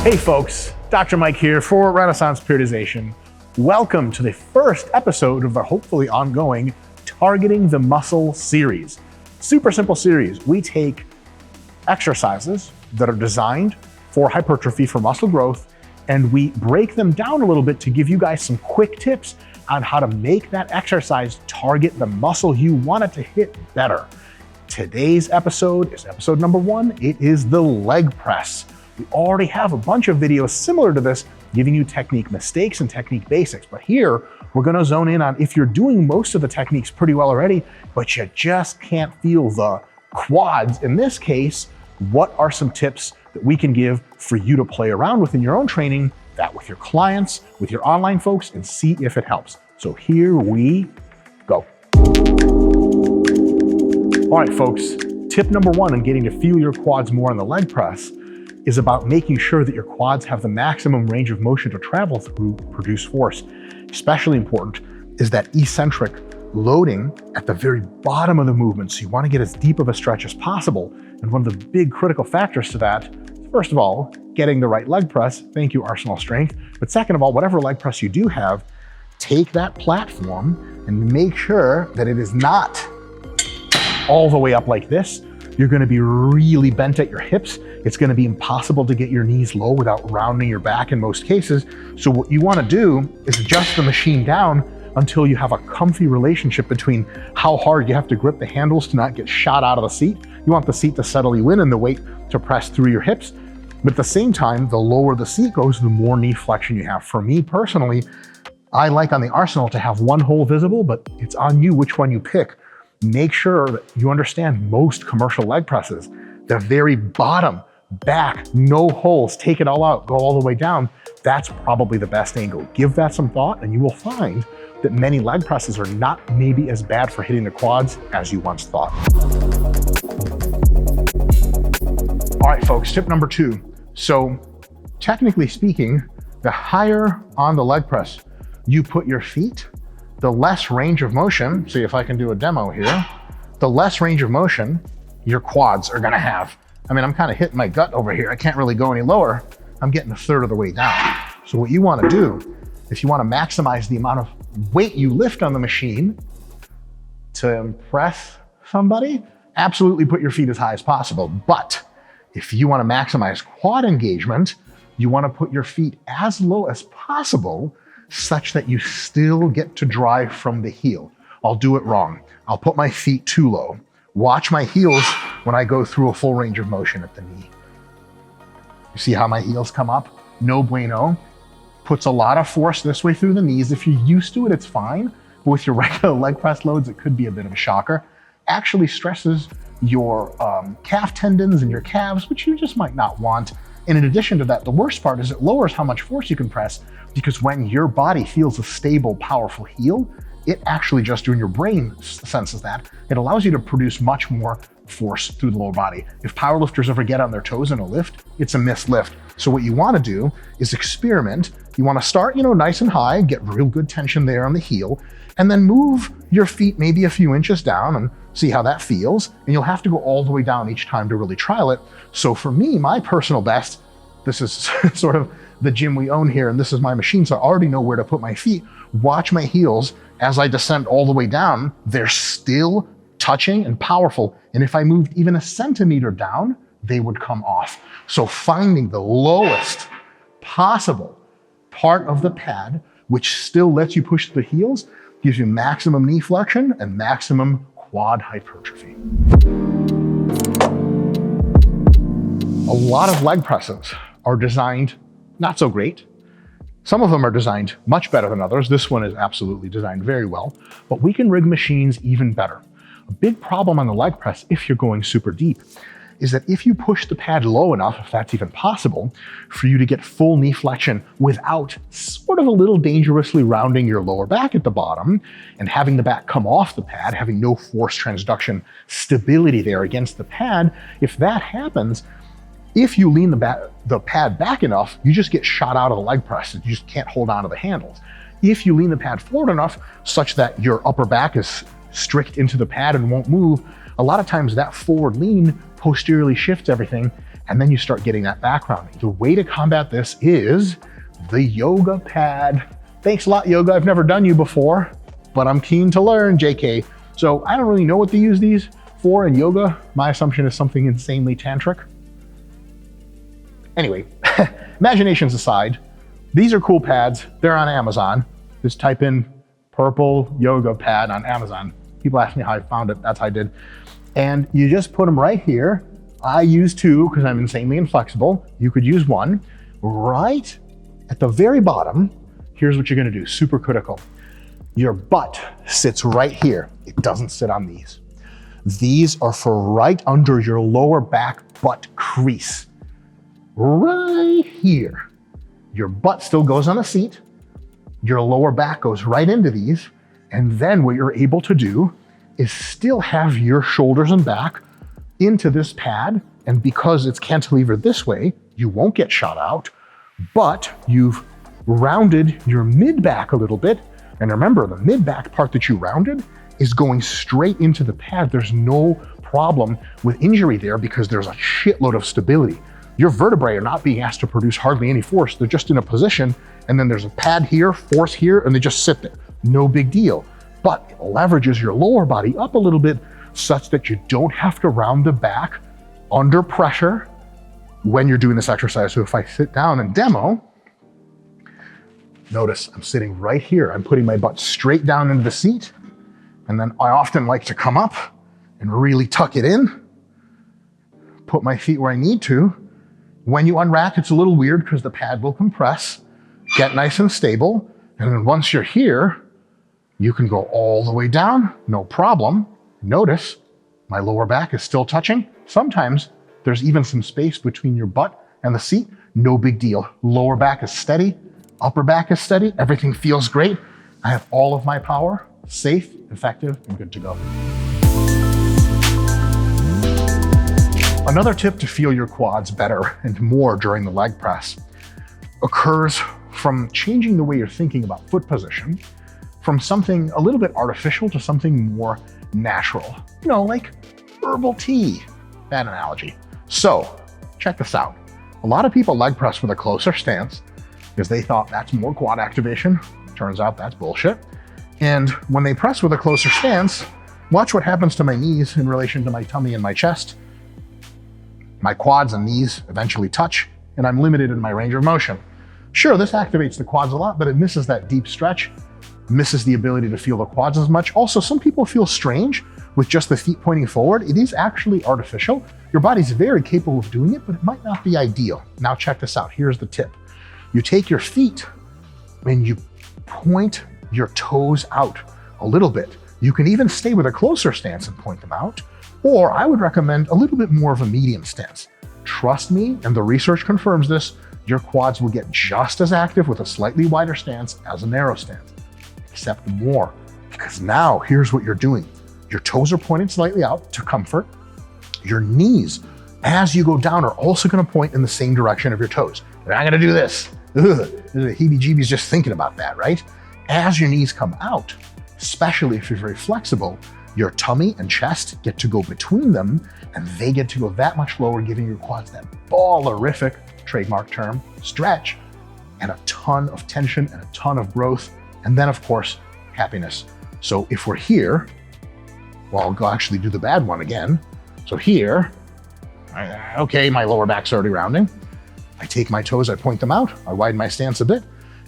Hey folks, Dr. Mike here for Renaissance Periodization. Welcome to the first episode of our hopefully ongoing Targeting the Muscle series. Super simple series. We take exercises that are designed for hypertrophy, for muscle growth, and we break them down a little bit to give you guys some quick tips on how to make that exercise target the muscle you want it to hit better. Today's episode is episode number 1. It is the leg press. We already have a bunch of videos similar to this, giving you technique mistakes and technique basics. But here, we're gonna zone in on if you're doing most of the techniques pretty well already, but you just can't feel the quads. In this case, what are some tips that we can give for you to play around with in your own training, that with your clients, with your online folks, and see if it helps. So here we go. All right, folks, tip number 1 in getting to feel your quads more on the leg press is about making sure that your quads have the maximum range of motion to travel through produce force. Especially important is that eccentric loading at the very bottom of the movement. So you want to get as deep of a stretch as possible. And one of the big critical factors to that is, first of all, getting the right leg press. Thank you, Arsenal Strength. But second of all, whatever leg press you do have, take that platform and make sure that it is not all the way up like this. You're going to be really bent at your hips. It's going to be impossible to get your knees low without rounding your back in most cases. So what you want to do is adjust the machine down until you have a comfy relationship between how hard you have to grip the handles to not get shot out of the seat. You want the seat to settle you in and the weight to press through your hips. But at the same time, the lower the seat goes, the more knee flexion you have. For me personally, I like on the Arsenal to have one hole visible, but it's on you which one you pick. Make sure that you understand most commercial leg presses, the very bottom, back, no holes, take it all out, go all the way down. That's probably the best angle. Give that some thought and you will find that many leg presses are not maybe as bad for hitting the quads as you once thought. All right, folks, tip number 2. So technically speaking, the higher on the leg press you put your feet, the less range of motion, see if I can do a demo here, the less range of motion your quads are gonna have. I mean, I'm kind of hitting my gut over here. I can't really go any lower. I'm getting a third of the way down. So what you wanna do, if you wanna maximize the amount of weight you lift on the machine to impress somebody, absolutely put your feet as high as possible. But if you wanna maximize quad engagement, you wanna put your feet as low as possible such that you still get to drive from the heel. I'll do it wrong. I'll put my feet too low. Watch my heels when I go through a full range of motion at the knee. You see how my heels come up? No bueno. Puts a lot of force this way through the knees. If you're used to it, it's fine. But with your regular leg press loads, it could be a bit of a shocker. Actually stresses your calf tendons and your calves, which you just might not want. And in addition to that, the worst part is it lowers how much force you can press, because when your body feels a stable, powerful heel, it actually just, when your brain senses that, it allows you to produce much more force through the lower body. If powerlifters ever get on their toes in a lift, it's a missed lift. So what you want to do is experiment. You want to start, nice and high, get real good tension there on the heel, and then move your feet maybe a few inches down and see how that feels. And you'll have to go all the way down each time to really trial it. So for me, my personal best, this is sort of the gym we own here, and this is my machine, so I already know where to put my feet. Watch my heels as I descend all the way down. They're still touching and powerful. And if I moved even a centimeter down, they would come off. So finding the lowest possible part of the pad, which still lets you push the heels, gives you maximum knee flexion and maximum quad hypertrophy. A lot of leg presses are designed not so great. Some of them are designed much better than others. This one is absolutely designed very well, but we can rig machines even better. A big problem on the leg press, if you're going super deep, is that if you push the pad low enough, if that's even possible, for you to get full knee flexion without sort of a little dangerously rounding your lower back at the bottom and having the back come off the pad, having no force transduction stability there against the pad, if that happens, if you lean the pad back enough, you just get shot out of the leg press. You just can't hold on to the handles. If you lean the pad forward enough such that your upper back is strict into the pad and won't move, a lot of times that forward lean posteriorly shifts everything and then you start getting that back rounding. The way to combat this is the yoga pad. Thanks a lot, yoga. I've never done you before, but I'm keen to learn, JK. So I don't really know what to use these for in yoga. My assumption is something insanely tantric. Anyway, imaginations aside, these are cool pads. They're on Amazon. Just type in purple yoga pad on Amazon. People ask me how I found it. That's how I did. And you just put them right here. I use two because I'm insanely inflexible. You could use one. Right at the very bottom, here's what you're gonna do, super critical. Your butt sits right here. It doesn't sit on these. These are for right under your lower back butt crease. Right here. Your butt still goes on the seat. Your lower back goes right into these. And then what you're able to do is still have your shoulders and back into this pad. And because it's cantilevered this way, you won't get shot out, but you've rounded your mid back a little bit. And remember, the mid back part that you rounded is going straight into the pad. There's no problem with injury there because there's a shitload of stability. Your vertebrae are not being asked to produce hardly any force. They're just in a position, and then there's a pad here, force here, and they just sit there. No big deal. But it leverages your lower body up a little bit such that you don't have to round the back under pressure when you're doing this exercise. So if I sit down and demo, notice I'm sitting right here. I'm putting my butt straight down into the seat. And then I often like to come up and really tuck it in, put my feet where I need to. When you unrack, it's a little weird because the pad will compress, get nice and stable. And then once you're here, you can go all the way down, no problem. Notice my lower back is still touching. Sometimes there's even some space between your butt and the seat. No big deal. Lower back is steady, upper back is steady. Everything feels great. I have all of my power, safe, effective, and good to go. Another tip to feel your quads better and more during the leg press occurs from changing the way you're thinking about foot position from something a little bit artificial to something more natural. You know, like herbal tea, bad analogy. So check this out. A lot of people leg press with a closer stance because they thought that's more quad activation. Turns out that's bullshit. And when they press with a closer stance, watch what happens to my knees in relation to my tummy and my chest. My quads and knees eventually touch, and I'm limited in my range of motion. Sure, this activates the quads a lot, but it misses that deep stretch, misses the ability to feel the quads as much. Also, some people feel strange with just the feet pointing forward. It is actually artificial. Your body's very capable of doing it, but it might not be ideal. Now check this out. Here's the tip. You take your feet and you point your toes out a little bit. You can even stay with a closer stance and point them out, or I would recommend a little bit more of a medium stance. Trust me, and the research confirms this, your quads will get just as active with a slightly wider stance as a narrow stance, except more, because now here's what you're doing. Your toes are pointed slightly out to comfort. Your knees, as you go down, are also gonna point in the same direction of your toes. And I'm gonna do this. Ugh, the heebie-jeebies just thinking about that, right? As your knees come out, especially if you're very flexible, your tummy and chest get to go between them, and they get to go that much lower, giving your quads that ballerific, trademark term, stretch, and a ton of tension and a ton of growth, and then of course, happiness. So if we're here, well, I'll go actually do the bad one again. So here, okay, my lower back's already rounding. I take my toes, I point them out, I widen my stance a bit,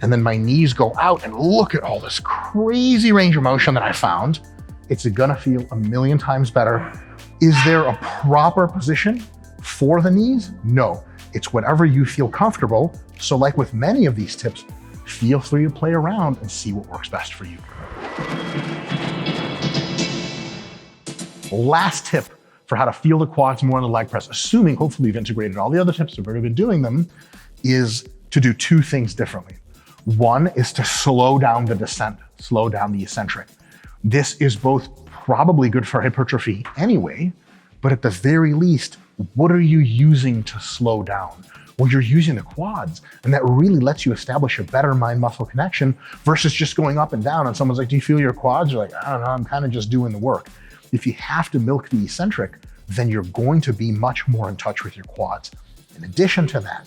and then my knees go out, and look at all this crazy range of motion that I found. It's gonna feel a million times better. Is there a proper position for the knees? No, it's whatever you feel comfortable. So like with many of these tips, feel free to play around and see what works best for you. Last tip for how to feel the quads more in the leg press, assuming hopefully you've integrated all the other tips, you've already been doing them, is to do two things differently. One is to slow down the descent, slow down the eccentric. This is both probably good for hypertrophy anyway, but at the very least, what are you using to slow down? Well, you're using the quads, and that really lets you establish a better mind-muscle connection versus just going up and down, and someone's like, do you feel your quads? You're like, I don't know, I'm kind of just doing the work. If you have to milk the eccentric, then you're going to be much more in touch with your quads. In addition to that,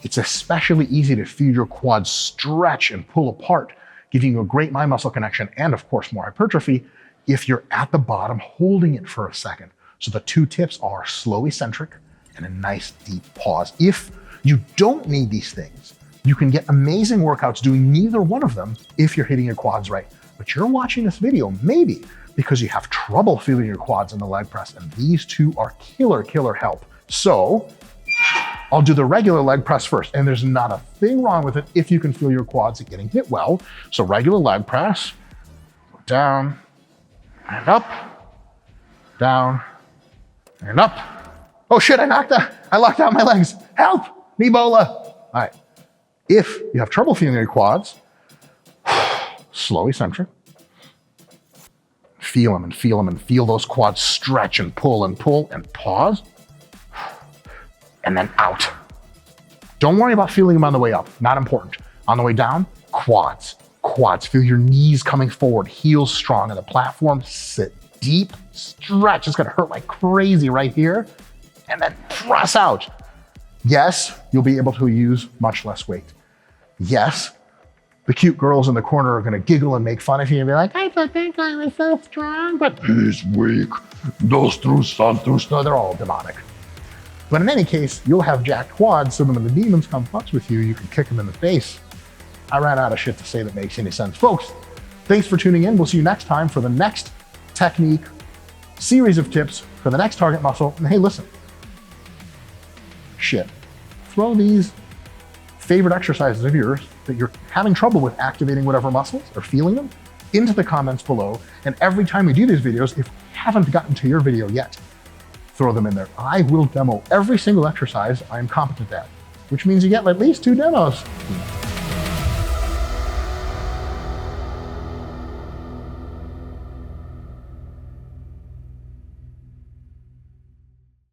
it's especially easy to feel your quads stretch and pull apart, giving you a great mind muscle connection and of course more hypertrophy if you're at the bottom holding it for a second. So the two tips are slow eccentric and a nice deep pause. If you don't need these things, you can get amazing workouts doing neither one of them if you're hitting your quads right. But you're watching this video maybe because you have trouble feeling your quads in the leg press, and these two are killer help. So I'll do the regular leg press first, and there's not a thing wrong with it if you can feel your quads getting hit well. So regular leg press, down and up, down and up. Oh shit, I locked out my legs. Help, Ebola. All right, if you have trouble feeling your quads, slow eccentric. Feel them and feel them and feel those quads stretch and pull and pause. And then out. Don't worry about feeling them on the way up, not important. On the way down, quads. Feel your knees coming forward, heels strong on the platform, sit deep, stretch. It's gonna hurt like crazy right here. And then press out. Yes, you'll be able to use much less weight. Yes, the cute girls in the corner are gonna giggle and make fun of you and be like, I don't think I was so strong, but he's weak. Those two santos, no, they're all demonic. But in any case, you'll have jacked quads, so when the demons come fucks with you, you can kick them in the face. I ran out of shit to say that makes any sense. Folks, thanks for tuning in. We'll see you next time for the next technique, series of tips for the next target muscle. And hey, listen, shit, throw these favorite exercises of yours that you're having trouble with activating whatever muscles or feeling them into the comments below. And every time we do these videos, if we haven't gotten to your video yet, throw them in there. I will demo every single exercise I am competent at, which means you get at least 2 demos.